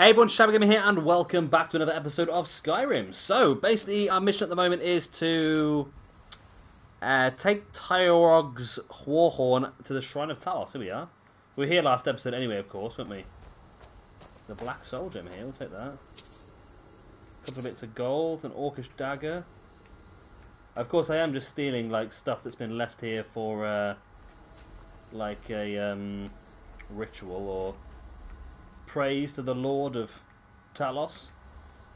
Hey everyone, Shabagamer here, and welcome back to another episode of Skyrim. So, basically, our mission at the moment is to take Tyrog's Warhorn to the Shrine of Talos. Here we are. We were here last episode anyway, of course, weren't we? The Black Soul Gem here, we'll take that. A couple of bits of gold, an Orcish Dagger. Of course, I am just stealing, like, stuff that's been left here for, like, a, ritual or praise to the Lord of Talos.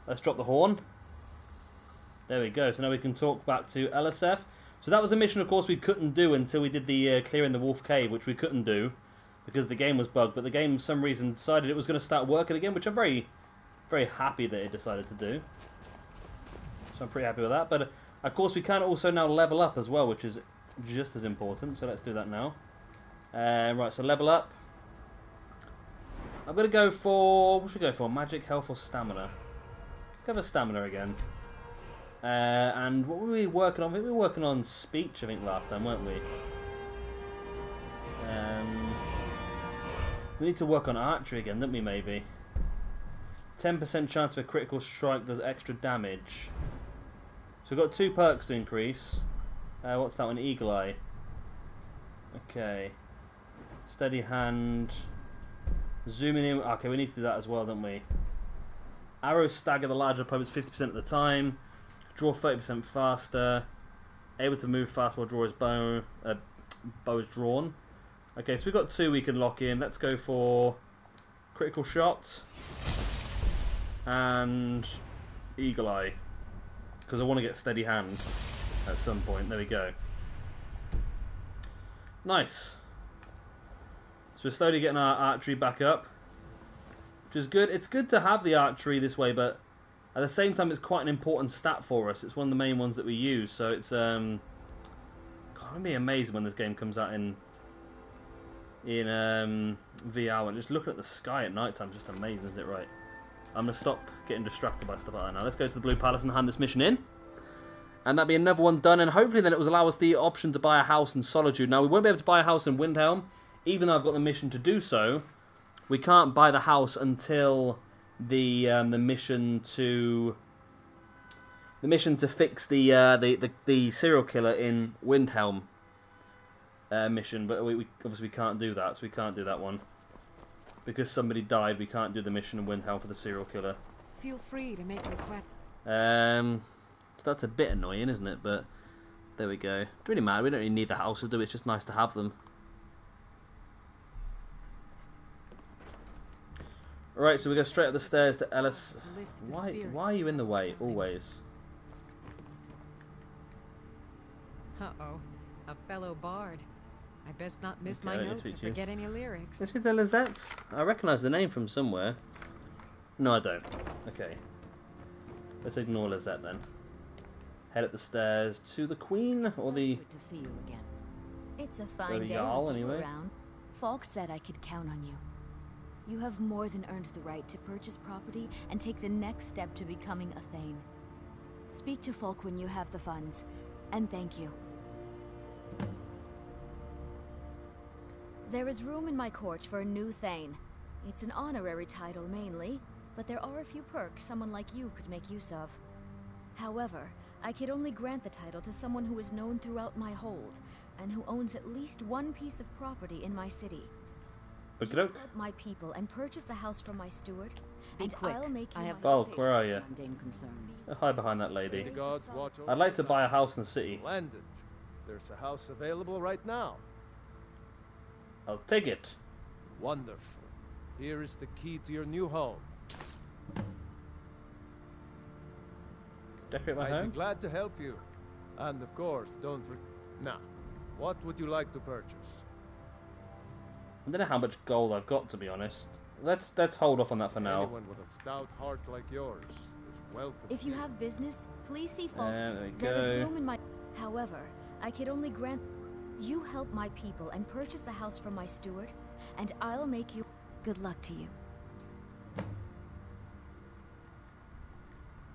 Let's drop the horn. There we go. So now we can talk back to LSF. So that was a mission, of course, we couldn't do until we did the clearing the Wolf Cave, which we couldn't do because the game was bugged. But the game, for some reason, decided it was going to start working again, which I'm very, very happy that it decided to do. So I'm pretty happy with that. But of course, we can also now level up as well, which is just as important. So let's do that now. Right. So level up. I'm going to go for... What should we go for? Magic, health, or stamina? Let's go for stamina again. And what were we working on? I think we were working on speech, I think, last time, weren't we? We need to work on archery again, don't we, maybe? 10% chance of a critical strike does extra damage. So we've got 2 perks to increase. What's that one? Eagle Eye. Okay. Steady hand... Zooming in. Okay, we need to do that as well, don't we? Arrows stagger the larger opponents 50% of the time. Draw 30% faster. Able to move fast while draw his bow. Bow is drawn. Okay, so we've got 2 we can lock in. Let's go for critical shot and eagle eye because I want to get steady hand at some point. There we go. Nice. So we're slowly getting our archery back up, which is good. It's good to have the archery this way, but at the same time, it's quite an important stat for us. It's one of the main ones that we use. So it's God, I'm be amazed when this game comes out in VR. And just looking at the sky at night time is just amazing, isn't it? Right. I'm gonna stop getting distracted by stuff like that now. Let's go to the Blue Palace and hand this mission in. And that'll be another one done. And hopefully then it will allow us the option to buy a house in Solitude. Now, we won't be able to buy a house in Windhelm. Even though I've got the mission to do so, we can't buy the house until the mission to fix the serial killer in Windhelm mission. But we obviously can't do that, so we can't do that one because somebody died. We can't do the mission in Windhelm for the serial killer. Feel free to make requests. So that's a bit annoying, isn't it? But there we go. It doesn't really matter. We don't really need the houses, do we? It's just nice to have them. Right, so we go straight up the stairs to Ellis. Why are you in the way, always? Uh-oh, a fellow bard. I best not miss my notes or forget any lyrics. This is Elizette. I recognise the name from somewhere. No, I don't. Okay. Let's ignore Lizette then. Head up the stairs to the Queen, or the... Good to see you again. It's a fine day Jarl, with you anyway. around. Falk said I could count on you. You have more than earned the right to purchase property and take the next step to becoming a Thane. Speak to Falk when you have the funds, and thank you. There is room in my court for a new Thane. It's an honorary title mainly, but there are a few perks someone like you could make use of. However, I could only grant the title to someone who is known throughout my hold, and who owns at least one piece of property in my city. Help my people and purchase a house from my steward, and I'll make you my Falk, where are you? concerns. Hide behind that lady. I'd like to buy a house in the city. Splendid. There's a house available right now. I'll take it. Wonderful. Here is the key to your new home. Decorate my I'd home? be glad to help you. And of course, don't forget. Now, what would you like to purchase? I don't know how much gold I've got, to be honest. Let's hold off on that for now. Anyone with a stout heart like yours is welcome. If you have business, please see Falk. There we There is go. room in my... However, I could only grant... You help my people and purchase a house from my steward, and I'll make you... Good luck to you.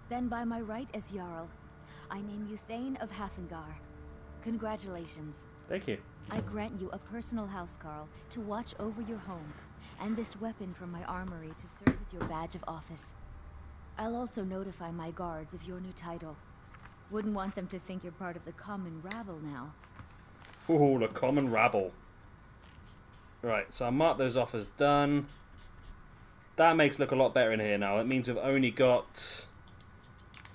Then by my right as Jarl, I name you Thane of Hafengar. Congratulations. Thank you. I grant you a personal housecarl to watch over your home, and this weapon from my armory to serve as your badge of office. I'll also notify my guards of your new title. Wouldn't want them to think you're part of the common rabble now. Ooh, the common rabble. Right, so I mark those off as done. That makes it look a lot better in here now. That means we've only got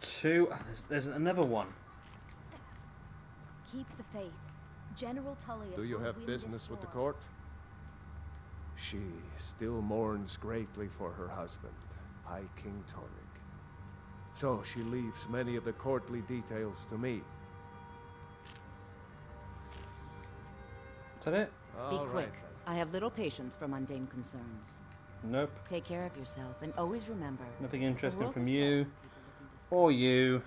2. Oh, there's another one. Keep the faith. General Tullius. Do you have business with the court? She still mourns greatly for her husband, High King Torrig. So she leaves many of the courtly details to me. Is that it? Be All quick. right, then. I have little patience for mundane concerns. Nope. Take care of yourself, and always remember... Nothing interesting the world from is you. full of people looking to Or you.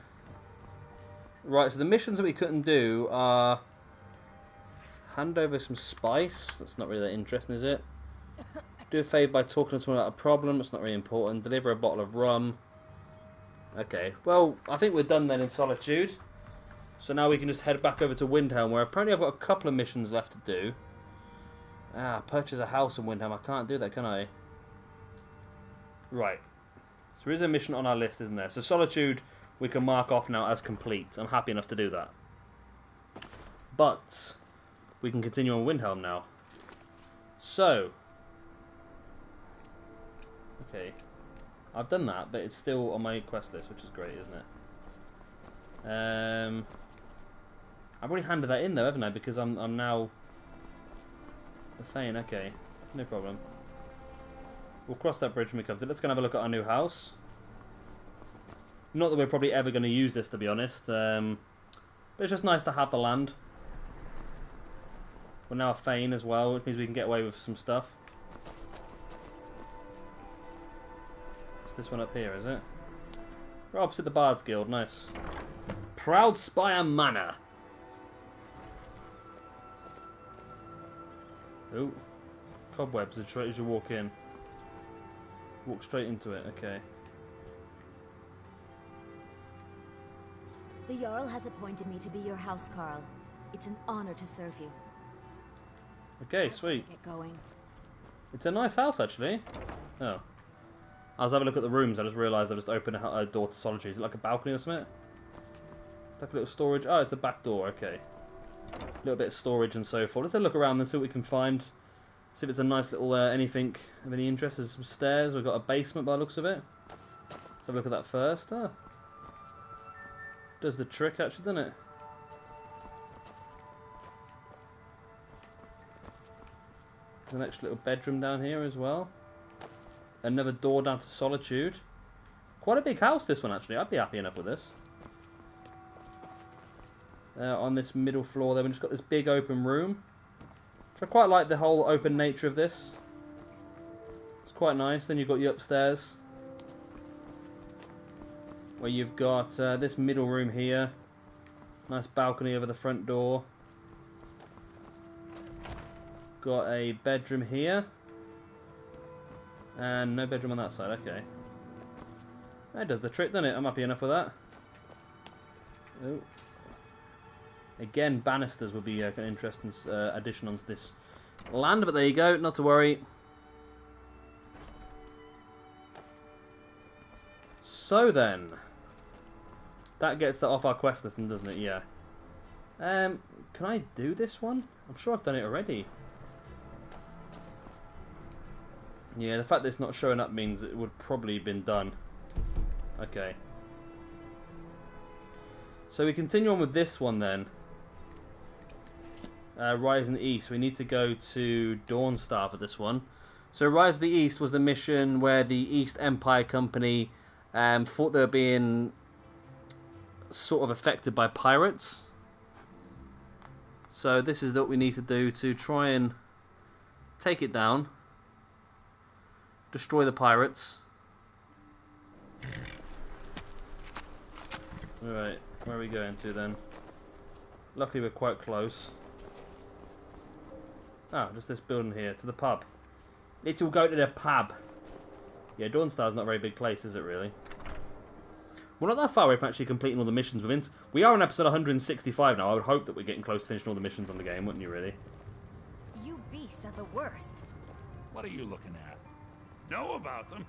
Right, so the missions that we couldn't do are... Hand over some spice. That's not really that interesting, is it? Do a favour by talking to someone about a problem. That's not really important. Deliver a bottle of rum. Okay, well, I think we're done then in Solitude. So now we can just head back over to Windhelm, where apparently I've got a couple of missions left to do. Purchase a house in Windhelm. I can't do that, can I? Right. So there is a mission on our list, isn't there? So Solitude we can mark off now as complete. I'm happy enough to do that. But we can continue on Windhelm now. So. Okay. I've done that, but it's still on my quest list, which is great, isn't it? I've already handed that in though, haven't I? Because I'm now the Thane. Okay, no problem. We'll cross that bridge when we come to it. Let's go and have a look at our new house. Not that we're probably ever going to use this, to be honest. But it's just nice to have the land. We're now a Thane as well, which means we can get away with some stuff. It's this one up here, is it? We're opposite the Bard's Guild. Nice. Proudspire Manor. Ooh. Cobwebs as you walk in. Walk straight into it, okay. The Jarl has appointed me to be your housecarl. It's an honor to serve you. Okay, sweet. Get going. It's a nice house, actually. Oh. I was having a look at the rooms, I just realised I just opened a door to Solitude. Is it like a balcony or something? It's like a little storage. Oh, it's a back door, okay. A little bit of storage and so forth. Let's have a look around and see what we can find. See if it's a nice little anything of any interest. There's some stairs. We've got a basement by the looks of it. Let's have a look at that first. Ah. Does the trick actually, doesn't it? There's an extra little bedroom down here as well. Another door down to Solitude. Quite a big house, this one, actually. I'd be happy enough with this. On this middle floor there, we've just got this big open room. Which I quite like the whole open nature of this. It's quite nice. Then you've got your upstairs, where you've got this middle room here. Nice balcony over the front door. Got a bedroom here. And no bedroom on that side, okay. That does the trick, doesn't it? I'm happy enough with that. Oh. Again, banisters would be an interesting addition onto this land, but there you go, not to worry. So then, that gets that off our quest list, doesn't it? Yeah. Can I do this one? I'm sure I've done it already. Yeah, the fact that it's not showing up means it would probably have been done. Okay. So we continue on with this one then. Rise in the East. We need to go to Dawnstar for this one. So Rise of the East was the mission where the East Empire Company thought they were being sort of affected by pirates. So this is what we need to do to try and take it down. Destroy the pirates. Alright, where are we going to then? Luckily we're quite close. Ah, just this building here, to the pub. Let's all go to the pub. Yeah, Dawnstar's not a very big place, is it really? We're not that far away from actually completing all the missions within. We are on episode 165 now. I would hope that we're getting close to finishing all the missions on the game, wouldn't you really? You beasts are the worst. What are you looking at? Know about them?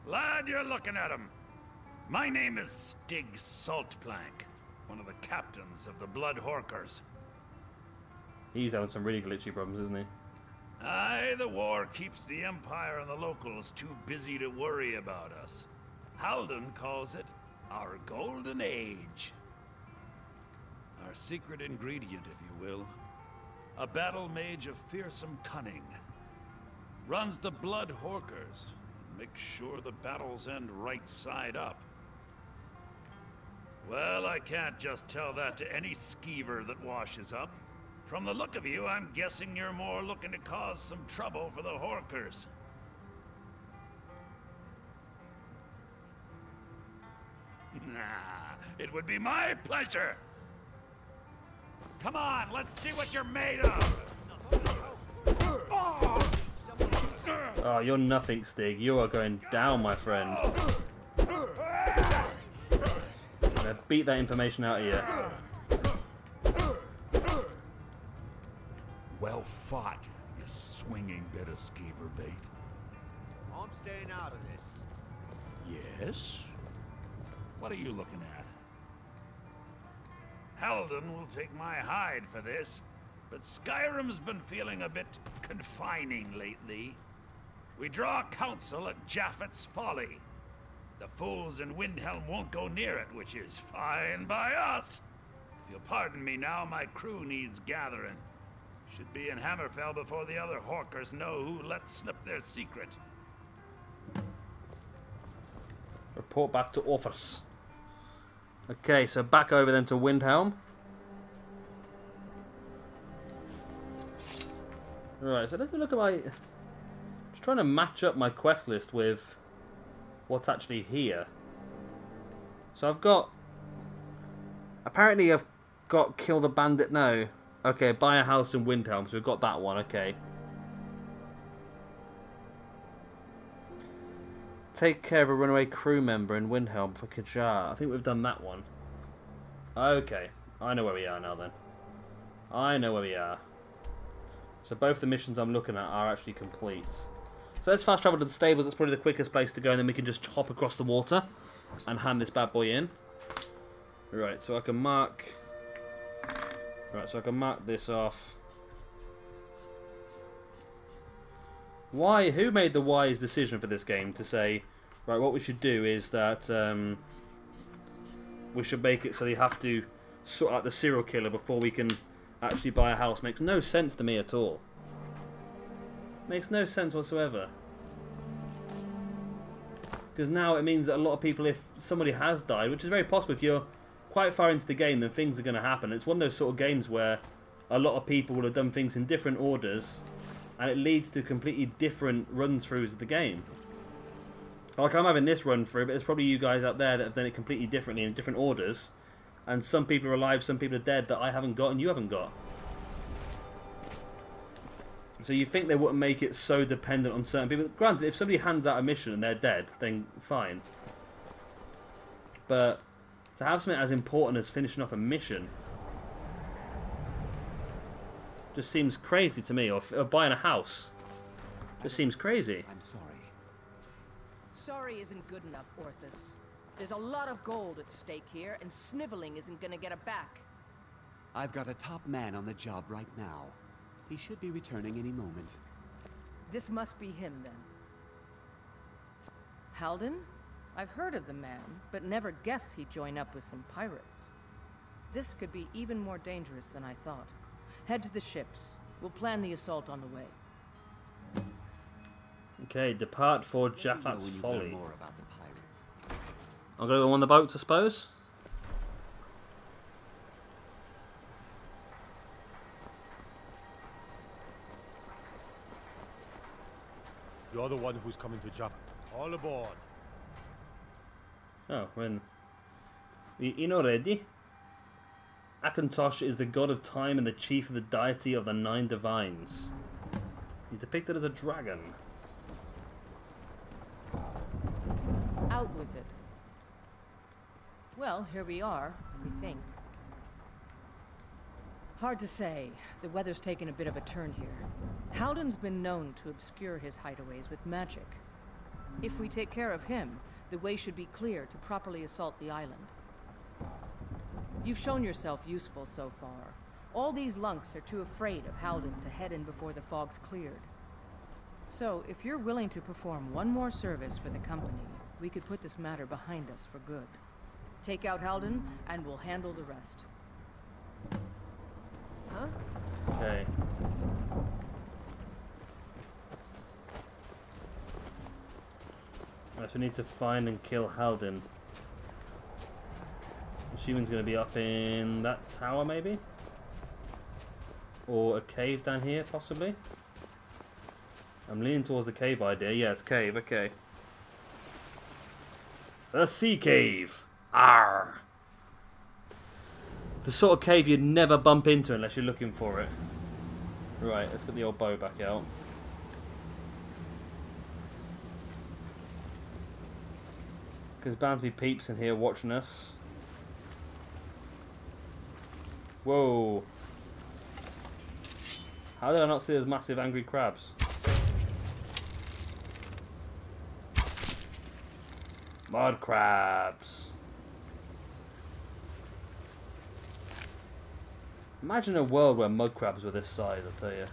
Lad, you're looking at them. My name is Stig Saltplank, one of the captains of the Blood Horkers. He's having some really glitchy problems, isn't he? Aye, the war keeps the Empire and the locals too busy to worry about us. Halden calls it our Golden Age. Our secret ingredient, if you will. A battle mage of fearsome cunning. Runs the Blood Horkers. Makes sure the battles end right side up. Well, I can't just tell that to any skeever that washes up. From the look of you, I'm guessing you're more looking to cause some trouble for the Horkers. Nah, it would be my pleasure. Come on, let's see what you're made of. Oh, you're nothing, Stig. You are going down, my friend. Now beat that information out of you. Well fought, you swinging bit of skeever bait. I'm staying out of this. Yes? What are you looking at? Halden will take my hide for this, but Skyrim's been feeling a bit confining lately. We draw counsel at Japhet's Folly. The fools in Windhelm won't go near it, which is fine by us. If you'll pardon me now, my crew needs gathering. Should be in Hammerfell before the other Horkers know who let slip their secret. Report back to office. Okay, so back over then to Windhelm. Right, so let's look at my... Just trying to match up my quest list with what's actually here. So I've got... Apparently I've got Kill the Bandit now. Okay, buy a house in Windhelm, so we've got that one, okay. Take care of a runaway crew member in Windhelm for Kajar. I think we've done that one. Okay, I know where we are now then. I know where we are. So both the missions I'm looking at are actually complete. So let's fast travel to the stables. That's probably the quickest place to go, and then we can just hop across the water and hand this bad boy in. Right, so I can mark... Right, so I can mark this off. Why? Who made the wise decision for this game to say, right, what we should do is that we should make it so you have to sort out the serial killer before we can actually buy a house? Makes no sense to me at all. Makes no sense whatsoever. Because now it means that a lot of people, if somebody has died, which is very possible if you're quite far into the game, then things are going to happen. It's one of those sort of games where a lot of people will have done things in different orders, and it leads to completely different run-throughs of the game. Like I'm having this run-through, but there's probably you guys out there that have done it completely differently in different orders, and some people are alive, some people are dead that I haven't got and you haven't got. So you think they wouldn't make it so dependent on certain people. Granted, if somebody hands out a mission and they're dead, then fine. But to have something as important as finishing off a mission just seems crazy to me. Or buying a house just seems crazy. I'm sorry. Sorry isn't good enough, Orthus. There's a lot of gold at stake here, and sniveling isn't gonna get it back. I've got a top man on the job right now. He should be returning any moment. This must be him, then. Halden? I've heard of the man, but never guessed he'd join up with some pirates. This could be even more dangerous than I thought. Head to the ships. We'll plan the assault on the way. Okay, depart for Japhet's Folly. More about the pirates. I'm going to go on the boats, I suppose. You're the one who's coming to Japhet. All aboard. Oh, when... You know already? Akantosh is the god of time and the chief of the deity of the 9 divines. He's depicted as a dragon. Out with it. Well, here we are, we think. Hard to say. The weather's taken a bit of a turn here. Halden's been known to obscure his hideaways with magic. If we take care of him, the way should be clear to properly assault the island. You've shown yourself useful so far. All these lunks are too afraid of Halden to head in before the fog's cleared. So, if you're willing to perform one more service for the company, we could put this matter behind us for good. Take out Halden, and we'll handle the rest. Huh? Okay. Right, so we need to find and kill Halden. Assuming he's going to be up in that tower, maybe? Or a cave down here, possibly? I'm leaning towards the cave idea. Yeah, it's cave, okay. The sea cave! Arr! The sort of cave you'd never bump into unless you're looking for it. Right, let's get the old bow back out. There's bound to be peeps in here watching us. Whoa. How did I not see those massive angry crabs? Mud crabs. Imagine a world where mud crabs were this size, I tell you.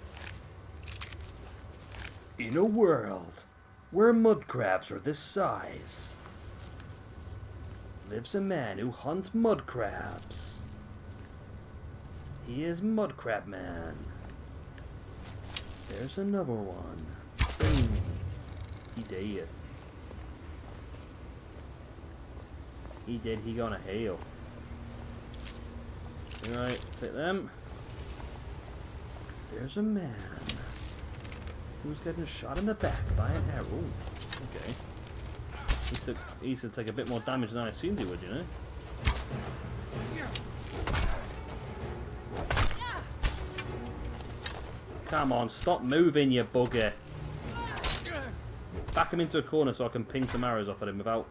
In a world where mud crabs are this size, lives a man who hunts mud crabs. He is Mud Crab Man. There's another one. Boom. He dead. He dead, he gonna hail. Alright, take them. There's a man who's getting shot in the back by an arrow. Okay. He used to take a bit more damage than I assumed he would, you know? Come on, stop moving, you bugger. Back him into a corner so I can ping some arrows off at him without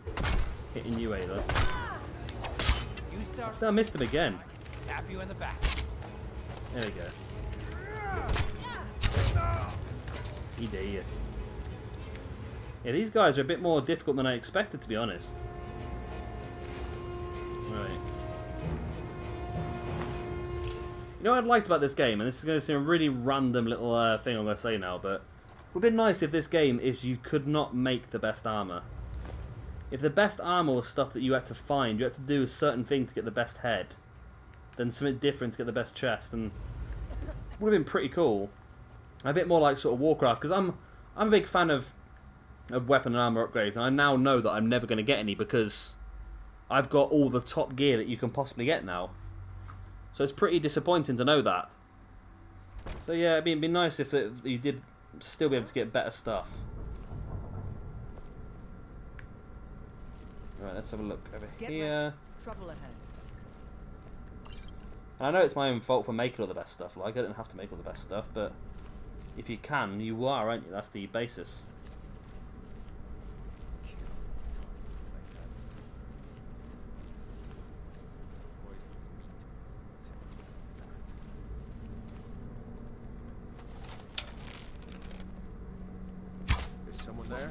hitting you either. I still missed him again. Stab you in the back. There we go. He did. Yeah, these guys are a bit more difficult than I expected, to be honest. Right. You know what I liked about this game, and this is going to seem a really random little thing I'm going to say now, but it would have been nice if this game, if you could not make the best armor. If the best armor was stuff that you had to find, you had to do a certain thing to get the best head, then something different to get the best chest, and it would have been pretty cool. A bit more like sort of Warcraft, because I'm a big fan of weapon and armor upgrades, and I now know that I'm never going to get any because I've got all the top gear that you can possibly get now. So it's pretty disappointing to know that. So yeah, it'd be nice if you did still be able to get better stuff. Right, let's have a look over here. Trouble ahead. And I know it's my own fault for making all the best stuff. Like, I didn't have to make all the best stuff, but if you can, you are, aren't you? That's the basis. Is someone there?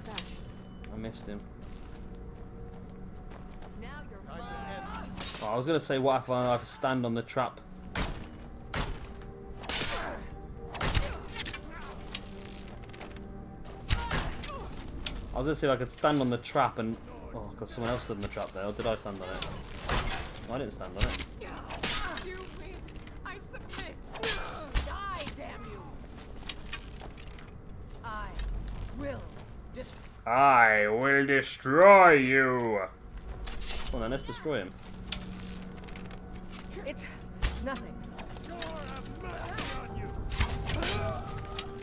I missed him. Now you're Oh, I was going to say, what if I stand on the trap? I was going to see if I could stand on the trap and... Oh, because someone else stood on the trap there. Or did I stand on it? No, I didn't stand on it. You win. I submit. die, damn you! I will destroy. I will destroy you! Well, then let's destroy him. It's nothing.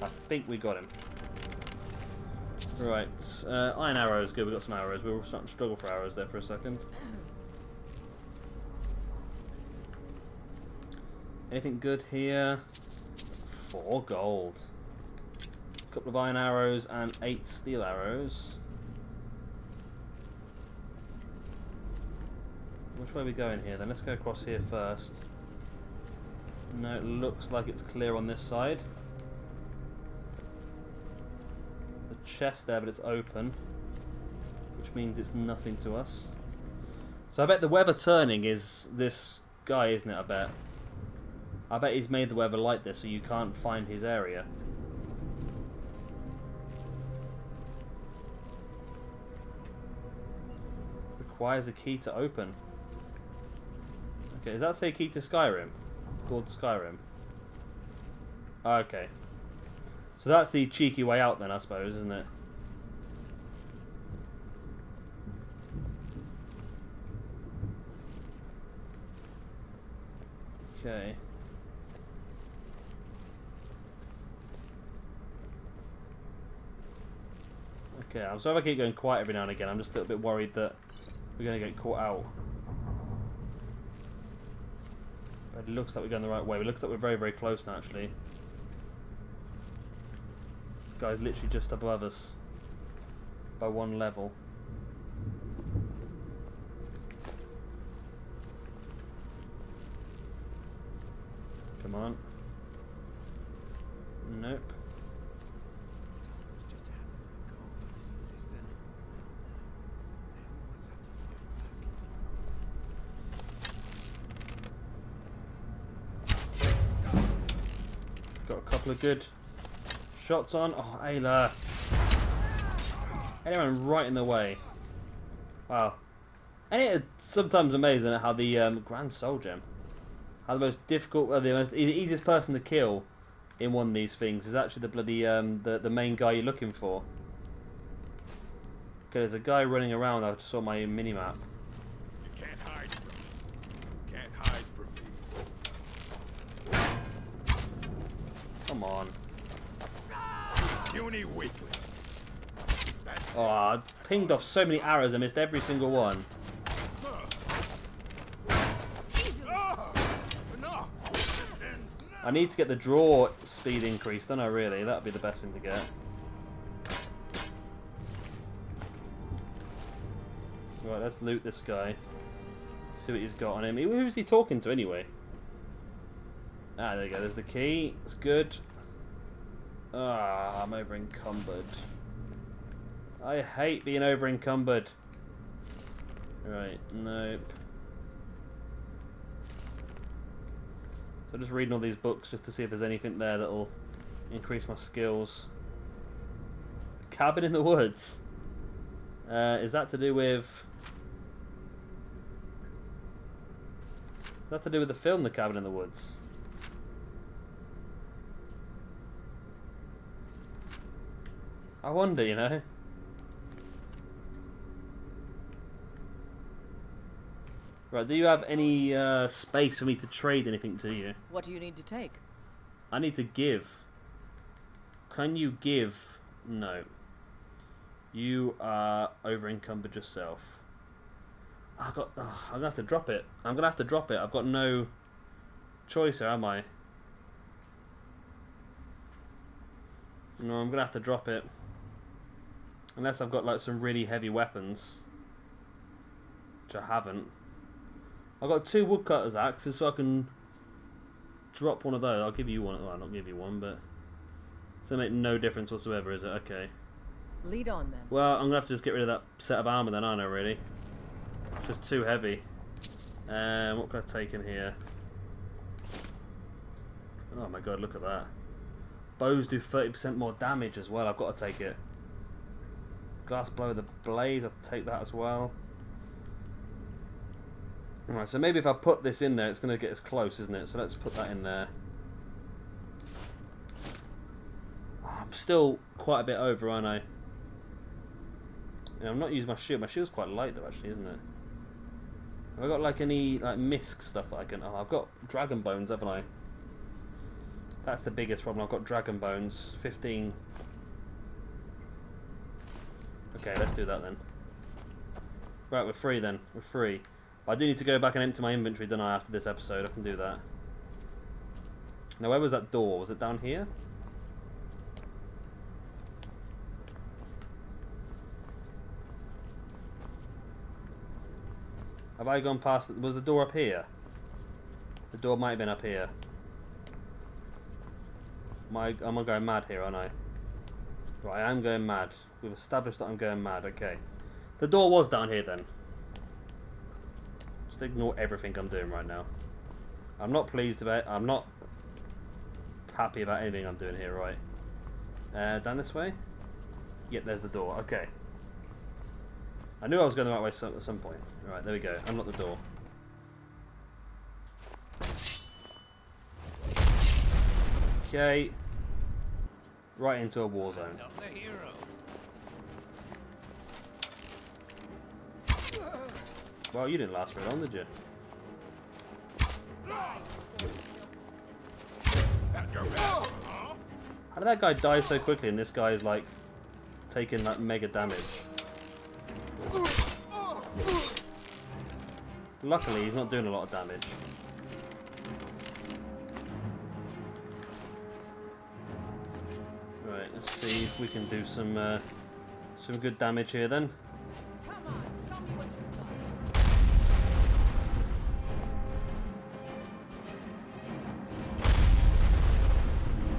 I think we got him. Right, iron arrows, good, we got some arrows. We were starting to struggle for arrows there for a second. Anything good here? 4 gold. A couple of iron arrows and 8 steel arrows. Which way are we going here then? Let's go across here first. No, it looks like it's clear on this side. The chest there, but it's open, which means it's nothing to us. So I bet the weather turning is this guy, isn't it? I bet he's made the weather like this so you can't find his area. Requires a key to open. Okay, does that say key to Skyrim? Called Skyrim. Okay. So that's the cheeky way out then, I suppose, isn't it? Okay. Okay, I'm sorry if I keep going quiet every now and again. I'm just a little bit worried that we're going to get caught out. But it looks like we're going the right way. It looks like we're very, very close now, actually. This guy's literally just above us by one level. Come on. Nope. Got a couple of good shots on. Oh, Ayla. Anyone right in the way. Wow. And it's sometimes amazing at how the Grand Soul Gem, how the most difficult, the easiest person to kill in one of these things is actually the bloody the main guy you're looking for. Okay, there's a guy running around. I just saw my mini map. You can't hide from me. You can't hide from me. Come on. Puny weakling. Oh, I pinged off so many arrows. I missed every single one. I need to get the draw speed increased, don't I, really? That would be the best thing to get. Right, let's loot this guy. See what he's got on him. Who's he talking to, anyway? Ah, there you go. There's the key. It's good. Ah, I'm over encumbered. I hate being over encumbered. Right, nope. So I'm just reading all these books just to see if there's anything there that'll increase my skills. Cabin in the Woods. Is that to do with... Is that to do with the film The Cabin in the Woods? I wonder, you know. Right, do you have any space for me to trade anything to you? What do you need to take? I need to give. Can you give? No. You are over encumbered yourself. I'm gonna have to drop it. I'm gonna have to drop it. I've got no choice here, am I? No, I'm gonna have to drop it. Unless I've got like some really heavy weapons. Which I haven't. I've got 2 woodcutter's axes, so I can drop one of those. I'll give you one. Well, I'll not give you one, but it's gonna make no difference whatsoever, is it? Okay. Lead on then. Well, I'm gonna have to just get rid of that set of armor then, aren't I? Really? It's just too heavy. What can I take in here? Oh my god, look at that. Bows do 30% more damage as well. I've got to take it. Glass blow of the blaze. I have to take that as well. Alright, so maybe if I put this in there, it's going to get us close, isn't it? So let's put that in there. Oh, I'm still quite a bit over, aren't I? Yeah, I'm not using my shield. My shield's quite light, though, actually, isn't it? Have I got, like, any, like, misc stuff that I can... Oh, I've got dragon bones, haven't I? That's the biggest problem. I've got dragon bones. 15. Okay, let's do that, then. Right, we're free, then. We're free. I do need to go back and empty my inventory, don't I, after this episode? I can do that. Now, where was that door? Was it down here? Have I gone past... Was the door up here? The door might have been up here. Am I going mad here, aren't I? Right, I am going mad. We've established that I'm going mad. Okay. The door was down here then. Just ignore everything I'm doing right now. I'm not pleased about it. I'm not happy about anything I'm doing here, right? Down this way? Yep, there's the door. Okay. I knew I was going the right way at some point. Alright, there we go. Unlock the door. Okay. Right into a war zone. Well, you didn't last very long, did you? How did that guy die so quickly and this guy is like taking like mega damage? Luckily, he's not doing a lot of damage. Right, let's see if we can do some good damage here then.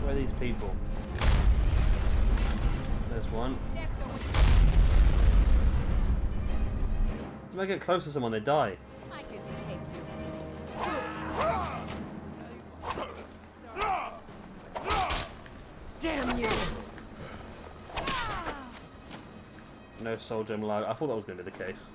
Where are these people? There's one. When I get close to someone, they die. I can take you. Damn you! No soul gem alive. I thought that was going to be the case.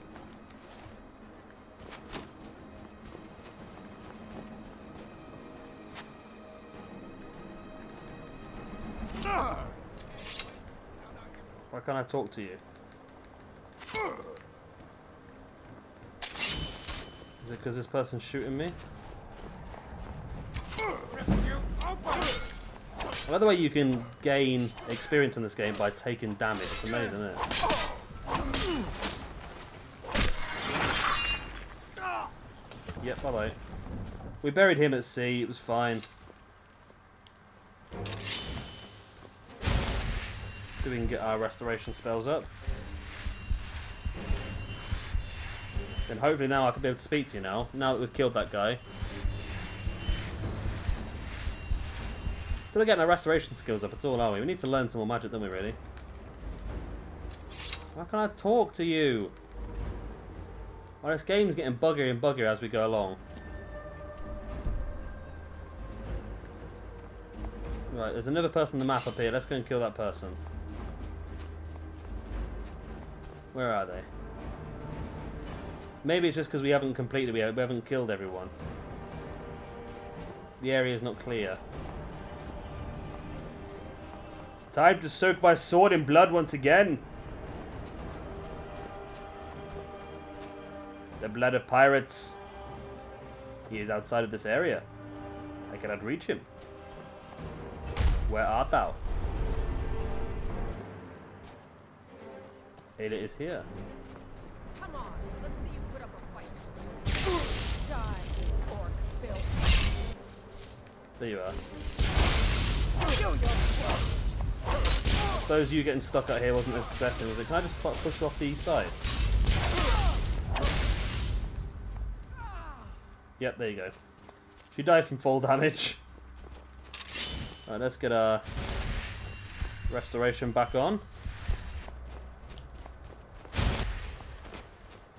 Why can't I talk to you? Is it because this person's shooting me? I like the way you can gain experience in this game by taking damage. It's amazing, isn't it? Yep, bye-bye. We buried him at sea. It was fine. So we can get our restoration spells up. Then hopefully now I can be able to speak to you now that we've killed that guy. Still getting our restoration skills up at all, are we? We need to learn some more magic, don't we, really? Why can't I talk to you? Well, this game's getting buggier and buggier as we go along. Right, there's another person on the map up here. Let's go and kill that person. Where are they? Maybe it's just because we haven't completed, we haven't killed everyone. The area is not clear. It's time to soak my sword in blood once again. The blood of pirates. He is outside of this area. I cannot reach him. Where art thou? Ada is here. Come on, let's see you put up a fight. Die, orc filth. There you are. I suppose you getting stuck out here wasn't expecting, was it? Can I just push off the side? Yep, there you go. She died from fall damage. Alright, let's get our restoration back on.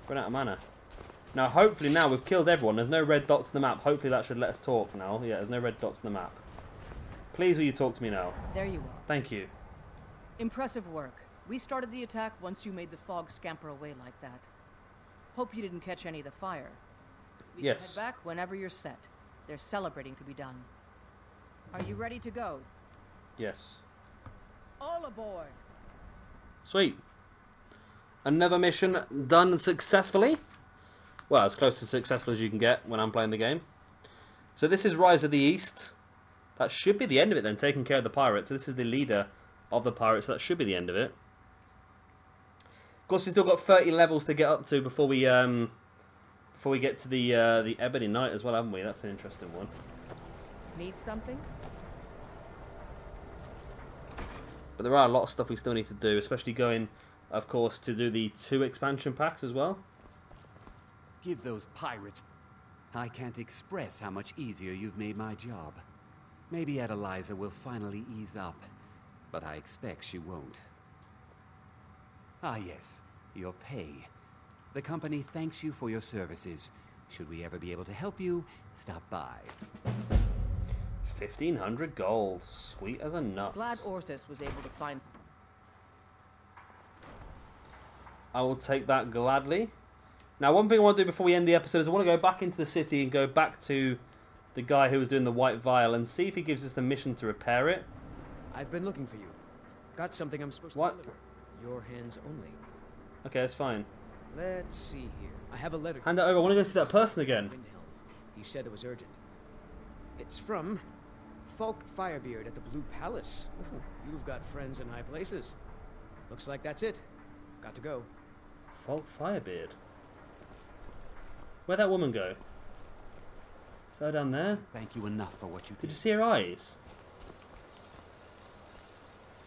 Run out of mana. Now, hopefully now we've killed everyone. There's no red dots on the map. Hopefully that should let us talk now. Yeah, there's no red dots on the map. Please will you talk to me now? There you are. Thank you. Impressive work. We started the attack once you made the fog scamper away like that. Hope you didn't catch any of the fire. We can head back whenever you're set. There's celebrating to be done. Are you ready to go? Yes. All aboard! Sweet. Another mission done successfully. Well, as close to successful as you can get when I'm playing the game. So this is Rise of the East. That should be the end of it then, taking care of the pirates. So this is the leader of the pirates. So that should be the end of it. Of course, we've still got 30 levels to get up to before we get to the Ebony Knight as well, haven't we? That's an interesting one. Need something? But there are a lot of stuff we still need to do, especially going, of course, to do the 2 expansion packs as well. Give those pirates... I can't express how much easier you've made my job. Maybe Adeliza will finally ease up, but I expect she won't. Ah yes, your pay. The company thanks you for your services. Should we ever be able to help you, stop by. 1,500 gold. Sweet as a nut. Glad Orthus was able to find... I will take that gladly. Now, one thing I want to do before we end the episode is I want to go back into the city and go back to the guy who was doing the white vial and see if he gives us the mission to repair it. I've been looking for you. Got something I'm supposed to deliver. Your hands only. Okay, that's fine. Let's see here. I have a letter. Hand it over. I want to go see that person again. He said it was urgent. It's from Falk Firebeard at the Blue Palace. Ooh, you've got friends in high places. Looks like that's it. Got to go. Falk Firebeard. Where'd that woman go? Is that down there? Thank you enough for what you did. Did you see her eyes?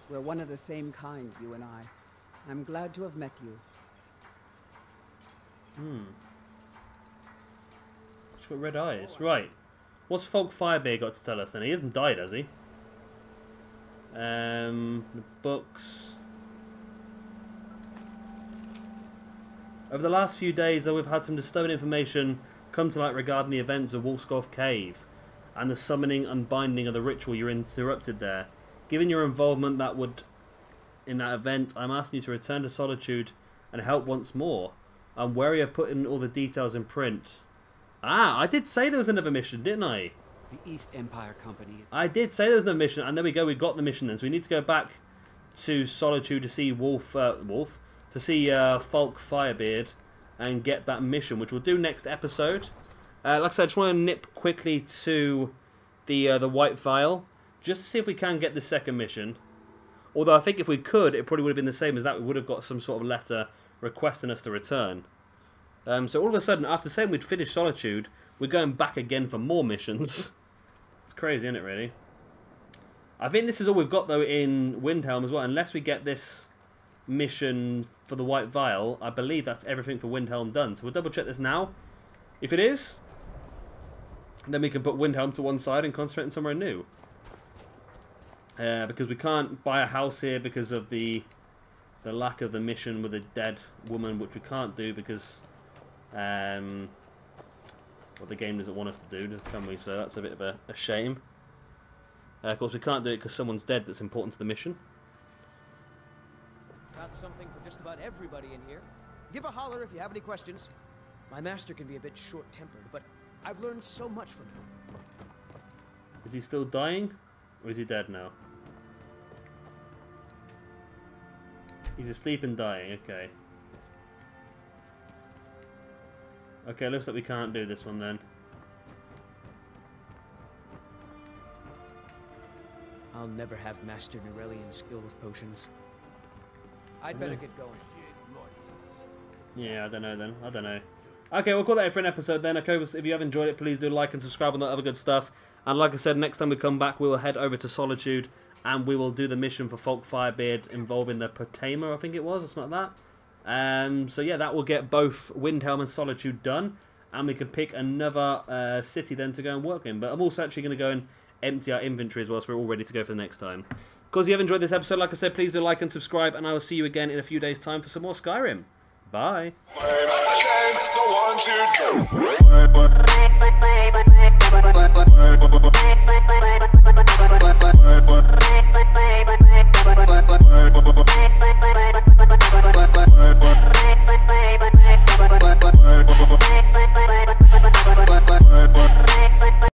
We're one of the same kind, you and I. I'm glad to have met you. She's got red eyes. Right. What's Falk Firebeard got to tell us then? He hasn't died, has he? The books. Over the last few days, though, we've had some disturbing information come to light regarding the events of Wolfsgoth Cave and the summoning and binding of the ritual you interrupted there. Given your involvement in that event, I'm asking you to return to Solitude and help once more. I'm wary of putting all the details in print. Ah, I did say there was another mission, didn't I? The East Empire Company is... I did say there was another mission, and there we go, we got the mission then. So we need to go back to Solitude to see to see Falk Firebeard and get that mission, which we'll do next episode. Like I said, I just want to nip quickly to the White Vial, just to see if we can get the second mission. Although I think if we could, it probably would have been the same as that. We would have got some sort of letter requesting us to return. So all of a sudden, after saying we'd finished Solitude, we're going back again for more missions. It's crazy, isn't it, really? I think this is all we've got, though, in Windhelm as well. Unless we get this mission for the White Vial, I believe that's everything for Windhelm done. So we'll double check this now. If it is, then we can put Windhelm to one side and concentrate on somewhere new. Because we can't buy a house here because of the lack of the mission with a dead woman, which we can't do because well, the game doesn't want us to do, can we? So that's a bit of a shame. Of course, we can't do it because someone's dead that's important to the mission. Got something for just about everybody in here. Give a holler if you have any questions. My master can be a bit short-tempered, but I've learned so much from him. Is he still dying? Or is he dead now? He's asleep and dying, okay. Okay, looks like we can't do this one then. I'll never have Master Nurelian's skill with potions. I'd better get going. Yeah, I don't know then. I don't know. Okay, we'll call that it for an episode then. Okay, if you have enjoyed it, please do like and subscribe and that other good stuff. And like I said, next time we come back, we will head over to Solitude and we will do the mission for Falk Firebeard involving the Potema, I think it was, or something like that. So yeah, that will get both Windhelm and Solitude done. And we can pick another city then to go and work in. But I'm also actually going to go and empty our inventory as well, so we're all ready to go for the next time. Because you have enjoyed this episode, like I said, please do like and subscribe, and I will see you again in a few days' time for some more Skyrim. Bye. Bye.